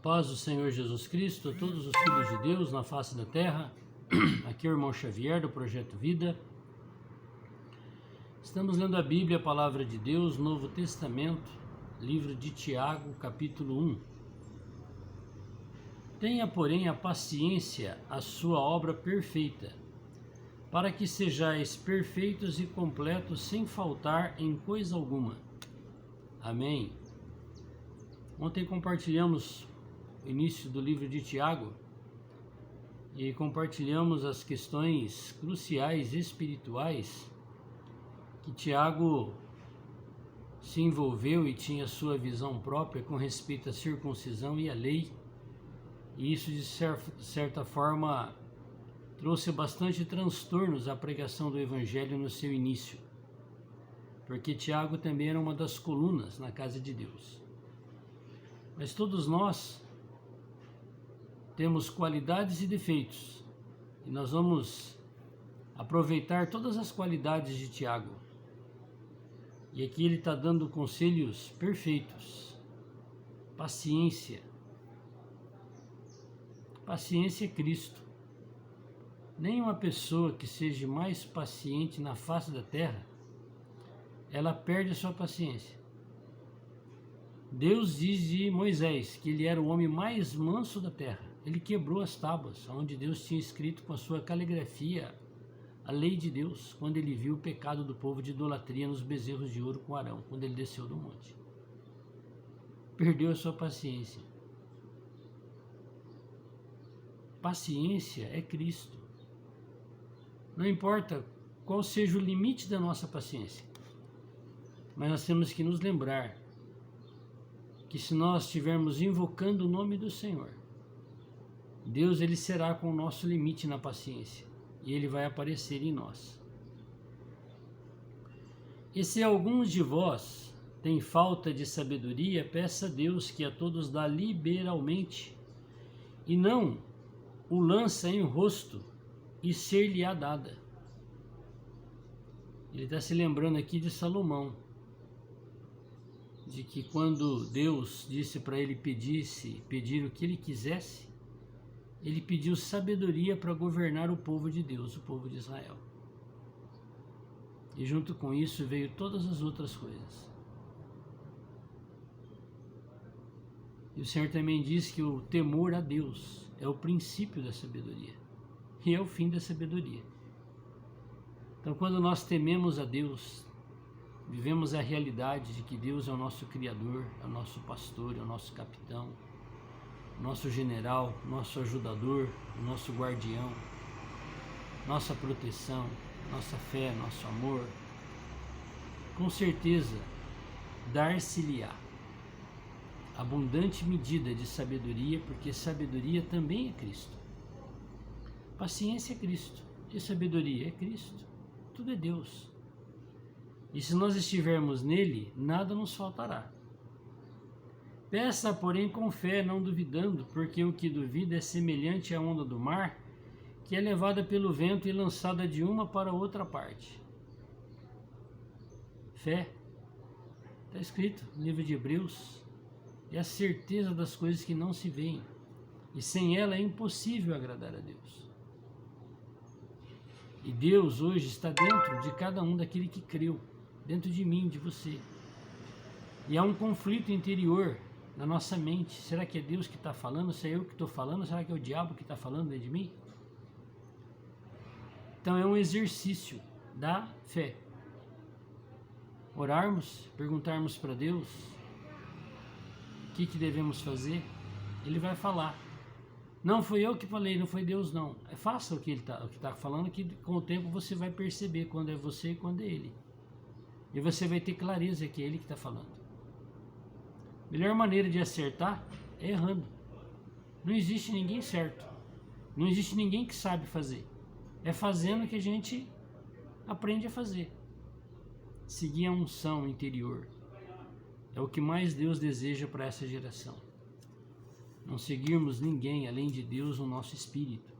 paz do Senhor Jesus Cristo, a todos os filhos de Deus na face da terra. Aqui é o irmão Xavier do Projeto Vida. Estamos lendo a Bíblia, a Palavra de Deus, Novo Testamento, livro de Tiago, capítulo 1. Tenha, porém, a paciência a sua obra perfeita, para que sejais perfeitos e completos sem faltar em coisa alguma. Amém. Ontem compartilhamos o início do livro de Tiago e compartilhamos as questões cruciais espirituais que Tiago se envolveu e tinha sua visão própria com respeito à circuncisão e à lei, e isso de certa forma trouxe bastante transtornos à pregação do Evangelho no seu início, porque Tiago também era uma das colunas na casa de Deus. Mas todos nós temos qualidades e defeitos, e nós vamos aproveitar todas as qualidades de Tiago. E aqui ele está dando conselhos perfeitos. Paciência. Paciência é Cristo. Nenhuma pessoa que seja mais paciente na face da terra, ela perde a sua paciência. Deus diz de Moisés que ele era o homem mais manso da terra. Ele quebrou as tábuas, onde Deus tinha escrito com a sua caligrafia a lei de Deus, quando ele viu o pecado do povo de idolatria nos bezerros de ouro com Arão, quando ele desceu do monte. Perdeu a sua paciência. Paciência é Cristo. Não importa qual seja o limite da nossa paciência, mas nós temos que nos lembrar que se nós estivermos invocando o nome do Senhor, Deus ele será com o nosso limite na paciência e ele vai aparecer em nós. E se alguns de vós têm falta de sabedoria, peça a Deus que a todos dá liberalmente e não o lança em rosto e ser-lhe-á dada. Ele está se lembrando aqui de Salomão, de que quando Deus disse para ele pedir o que ele quisesse, ele pediu sabedoria para governar o povo de Deus, o povo de Israel. E junto com isso veio todas as outras coisas. E o Senhor também diz que o temor a Deus é o princípio da sabedoria e é o fim da sabedoria. Então, quando nós tememos a Deus, vivemos a realidade de que Deus é o nosso Criador, é o nosso pastor, é o nosso capitão, nosso general, nosso ajudador, o nosso guardião, nossa proteção, nossa fé, nosso amor. Com certeza, dar-se-lhe-á abundante medida de sabedoria, porque sabedoria também é Cristo. Paciência é Cristo, e sabedoria é Cristo. Tudo é Deus. E se nós estivermos nele, nada nos faltará. Peça, porém, com fé, não duvidando, porque o que duvida é semelhante à onda do mar, que é levada pelo vento e lançada de uma para outra parte. Fé, está escrito no livro de Hebreus, é a certeza das coisas que não se veem, e sem ela é impossível agradar a Deus. E Deus hoje está dentro de cada um daquele que creu, dentro de mim, de você. E há um conflito interior na nossa mente. Será que é Deus que está falando? Se é eu que estou falando? Será que é o diabo que está falando dentro de mim? Então é um exercício da fé. Orarmos, perguntarmos para Deus o que devemos fazer. Ele vai falar. Não foi eu que falei, não foi Deus não. Faça o que ele está falando, que com o tempo você vai perceber quando é você e quando é ele. E você vai ter clareza que é ele que está falando. A melhor maneira de acertar é errando. Não existe ninguém certo. Não existe ninguém que sabe fazer. É fazendo que a gente aprende a fazer. Seguir a unção interior. É o que mais Deus deseja para essa geração. Não seguirmos ninguém além de Deus no nosso espírito.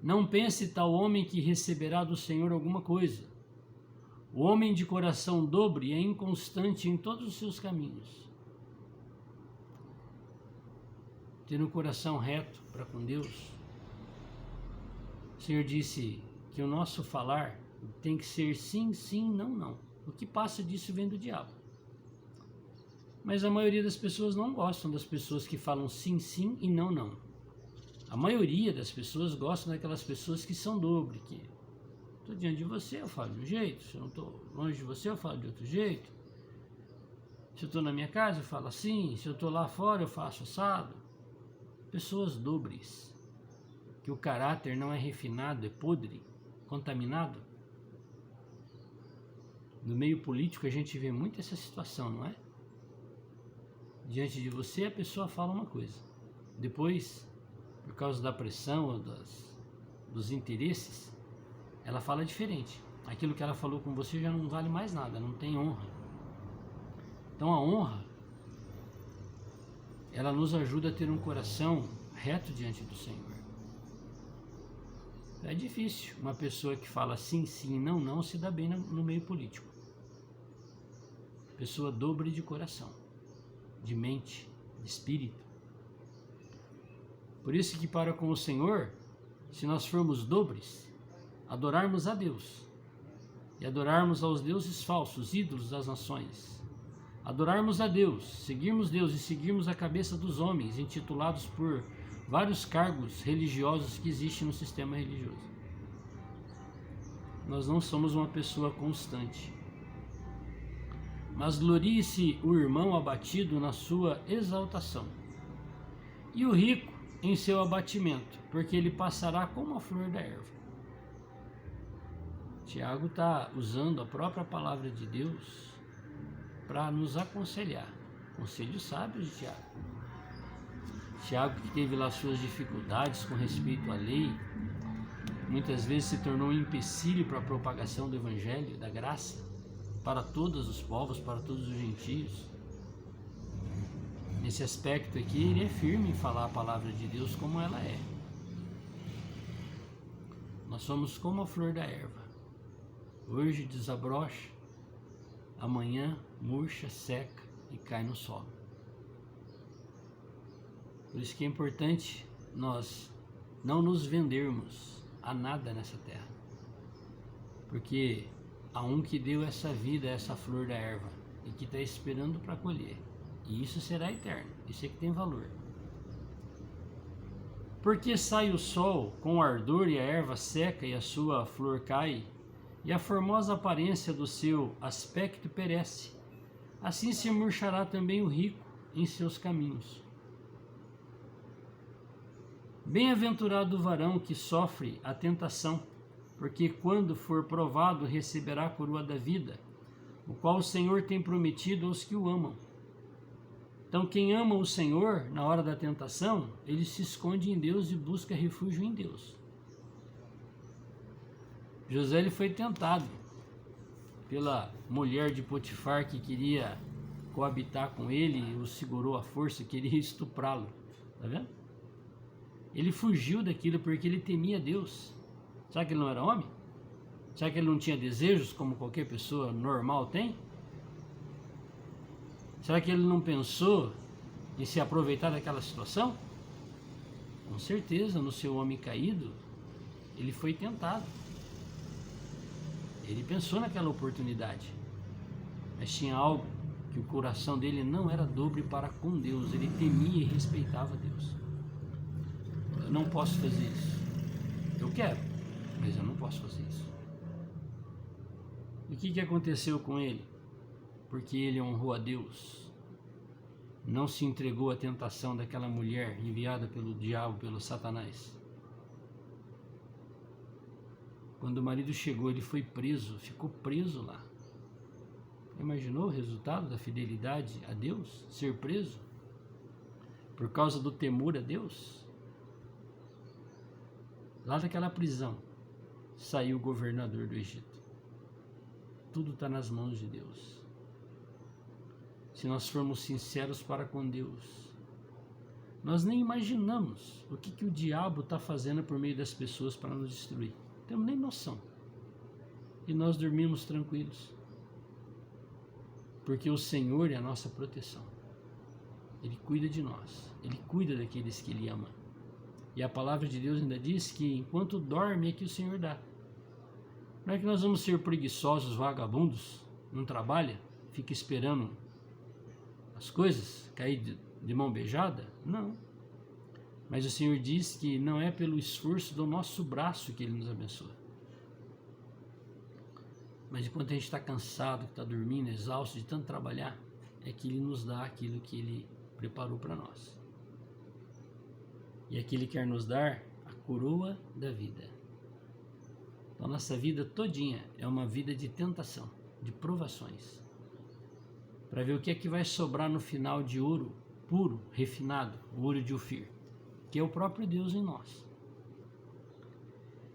Não pense tal homem que receberá do Senhor alguma coisa. O homem de coração dobre é inconstante em todos os seus caminhos. ter um coração reto para com Deus. O Senhor disse que o nosso falar tem que ser sim, sim, não, não. O que passa disso vem do diabo. Mas a maioria das pessoas não gostam das pessoas que falam sim, sim e não, não. A maioria das pessoas gostam daquelas pessoas que são dobre, que estou diante de você, eu falo de um jeito, se eu não estou longe de você, eu falo de outro jeito. Se eu estou na minha casa, eu falo assim, se eu estou lá fora, eu faço assado. Pessoas dobres, que o caráter não é refinado, é podre, contaminado. No meio político a gente vê muito essa situação, não é? Diante de você a pessoa fala uma coisa, depois, por causa da pressão ou dos interesses, ela fala diferente. Aquilo que ela falou com você já não vale mais nada, não tem honra. Então a honra, ela nos ajuda a ter um coração reto diante do Senhor. É difícil uma pessoa que fala sim, sim, não, não, se dá bem no meio político. Pessoa dobre de coração, de mente, de espírito. Por isso que para com o Senhor, se nós formos dobres, adorarmos a Deus e adorarmos aos deuses falsos, ídolos das nações, adorarmos a Deus, seguirmos Deus e seguirmos a cabeça dos homens, intitulados por vários cargos religiosos que existem no sistema religioso. Nós não somos uma pessoa constante. Mas glorie-se o irmão abatido na sua exaltação, e o rico em seu abatimento, porque ele passará como a flor da erva. Tiago está usando a própria palavra de Deus para nos aconselhar. Conselhos sábios de Tiago. Tiago, que teve lá suas dificuldades com respeito à lei, muitas vezes se tornou um empecilho para a propagação do evangelho, da graça, para todos os povos, para todos os gentios. Nesse aspecto aqui, ele é firme em falar a palavra de Deus como ela é. Nós somos como a flor da erva. Hoje desabrocha, amanhã murcha, seca e cai no solo. Por isso que é importante nós não nos vendermos a nada nessa terra. Porque há um que deu essa vida, essa flor da erva, e que está esperando para colher. E isso será eterno, isso é que tem valor. Porque sai o sol com ardor e a erva seca e a sua flor cai, e a formosa aparência do seu aspecto perece, assim se murchará também o rico em seus caminhos. Bem-aventurado o varão que sofre a tentação, porque quando for provado receberá a coroa da vida, o qual o Senhor tem prometido aos que o amam. Então quem ama o Senhor, na hora da tentação, ele se esconde em Deus e busca refúgio em Deus. José ele foi tentado pela mulher de Potifar que queria coabitar com ele, o segurou à força, queria estuprá-lo. Tá vendo? Ele fugiu daquilo porque ele temia Deus. Será que ele não era homem? Será que ele não tinha desejos como qualquer pessoa normal tem? Será que ele não pensou em se aproveitar daquela situação? Com certeza, no seu homem caído, ele foi tentado. Ele pensou naquela oportunidade, mas tinha algo que o coração dele não era dobre para com Deus, ele temia e respeitava Deus. Eu não posso fazer isso. Eu quero, mas eu não posso fazer isso. E o que aconteceu com ele? Porque ele honrou a Deus, não se entregou à tentação daquela mulher enviada pelo diabo, pelo Satanás. Quando o marido chegou, ele foi preso, ficou preso lá. Imaginou o resultado da fidelidade a Deus? Ser preso? Por causa do temor a Deus? Lá daquela prisão, saiu o governador do Egito. Tudo está nas mãos de Deus. Se nós formos sinceros para com Deus, nós nem imaginamos o que o diabo está fazendo por meio das pessoas para nos destruir. Não temos nem noção. E nós dormimos tranquilos. Porque o Senhor é a nossa proteção. Ele cuida de nós, Ele cuida daqueles que Ele ama. E a palavra de Deus ainda diz que enquanto dorme é que o Senhor dá. Não é que nós vamos ser preguiçosos, vagabundos, não trabalha, fica esperando as coisas cair de mão beijada? Não. Mas o Senhor diz que não é pelo esforço do nosso braço que Ele nos abençoa. Mas enquanto a gente está cansado, que está dormindo, exausto de tanto trabalhar, é que Ele nos dá aquilo que Ele preparou para nós. E aqui Ele quer nos dar a coroa da vida. Então, nossa vida todinha é uma vida de tentação, de provações, para ver o que é que vai sobrar no final de ouro puro, refinado, o ouro de Ofir, que é o próprio Deus em nós.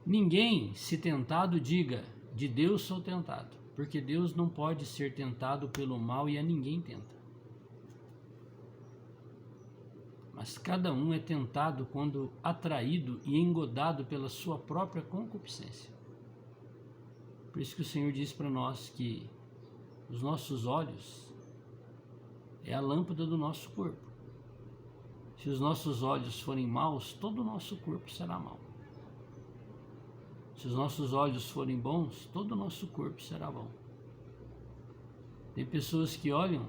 Ninguém, se tentado, diga, de Deus sou tentado, porque Deus não pode ser tentado pelo mal e a ninguém tenta. Mas cada um é tentado quando atraído e engodado pela sua própria concupiscência. Por isso que o Senhor diz para nós que os nossos olhos é a lâmpada do nosso corpo. Se os nossos olhos forem maus, todo o nosso corpo será mau. Se os nossos olhos forem bons, todo o nosso corpo será bom. Tem pessoas que olham,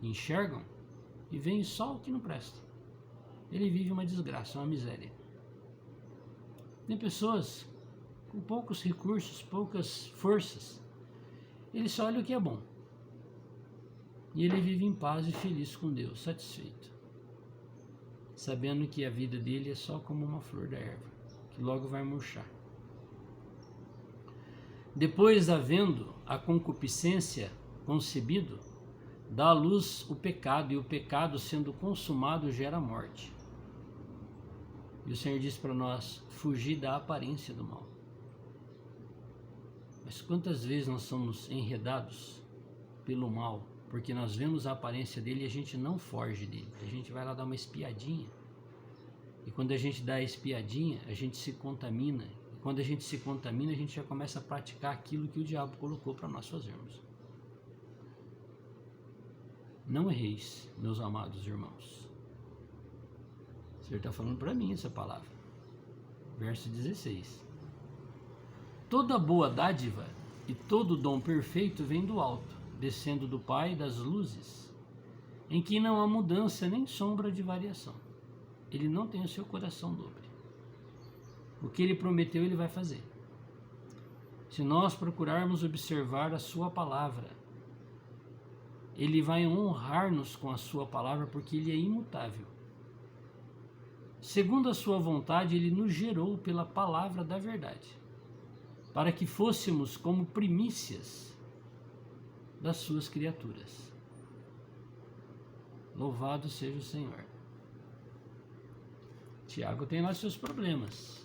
enxergam e veem só o que não presta. Ele vive uma desgraça, uma miséria. Tem pessoas com poucos recursos, poucas forças. Ele só olha o que é bom. E ele vive em paz e feliz com Deus, satisfeito, sabendo que a vida dele é só como uma flor da erva, que logo vai murchar. Depois, havendo a concupiscência concebido, dá à luz o pecado, e o pecado, sendo consumado, gera morte. E o Senhor diz para nós, fugir da aparência do mal. Mas quantas vezes nós somos enredados pelo mal, porque nós vemos a aparência dele e a gente não foge dele. A gente vai lá dar uma espiadinha. E quando a gente dá a espiadinha, a gente se contamina. E quando a gente se contamina, a gente já começa a praticar aquilo que o diabo colocou para nós fazermos. Não erreis, meus amados irmãos. O Senhor está falando para mim essa palavra. Verso 16. Toda boa dádiva e todo dom perfeito vem do alto, descendo do Pai das luzes, em que não há mudança nem sombra de variação. Ele não tem o seu coração dobre. O que ele prometeu, ele vai fazer. Se nós procurarmos observar a sua palavra, ele vai honrar-nos com a sua palavra, porque ele é imutável. Segundo a sua vontade, ele nos gerou pela palavra da verdade, para que fôssemos como primícias das suas criaturas. Louvado seja o Senhor. Tiago tem lá seus problemas,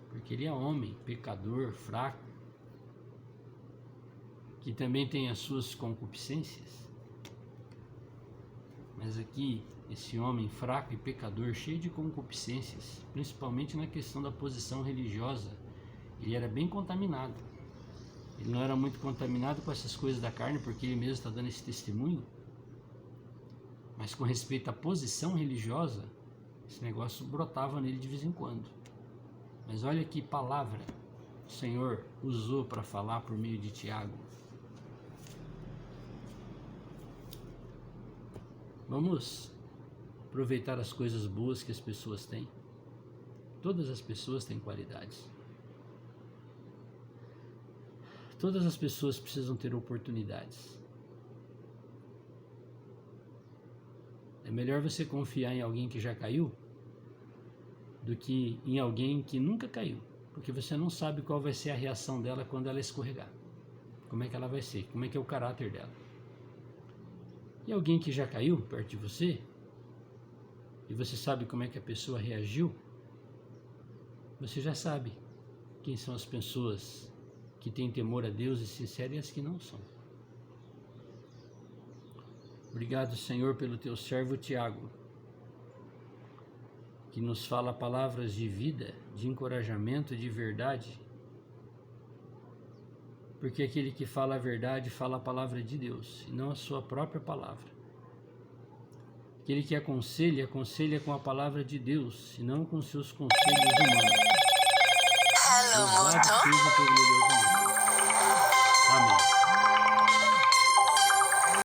porque ele é homem, pecador, fraco, que também tem as suas concupiscências. Mas aqui, esse homem fraco e pecador, cheio de concupiscências, principalmente na questão da posição religiosa, ele era bem contaminado. Ele não era muito contaminado com essas coisas da carne, porque ele mesmo está dando esse testemunho. Mas com respeito à posição religiosa, esse negócio brotava nele de vez em quando. Mas olha que palavra o Senhor usou para falar por meio de Tiago. Vamos aproveitar as coisas boas que as pessoas têm. Todas as pessoas têm qualidades. Todas as pessoas precisam ter oportunidades. É melhor você confiar em alguém que já caiu do que em alguém que nunca caiu, porque você não sabe qual vai ser a reação dela quando ela escorregar. Como é que ela vai ser, como é que é o caráter dela. E alguém que já caiu perto de você, e você sabe como é que a pessoa reagiu, você já sabe quem são as pessoas que têm temor a Deus e sinceras e as que não são. Obrigado, Senhor, pelo teu servo Tiago, que nos fala palavras de vida, de encorajamento, de verdade, porque aquele que fala a verdade fala a palavra de Deus e não a sua própria palavra. Aquele que aconselha, aconselha com a palavra de Deus, e não com seus conselhos humanos. Louvado seja pelo glorioso nome.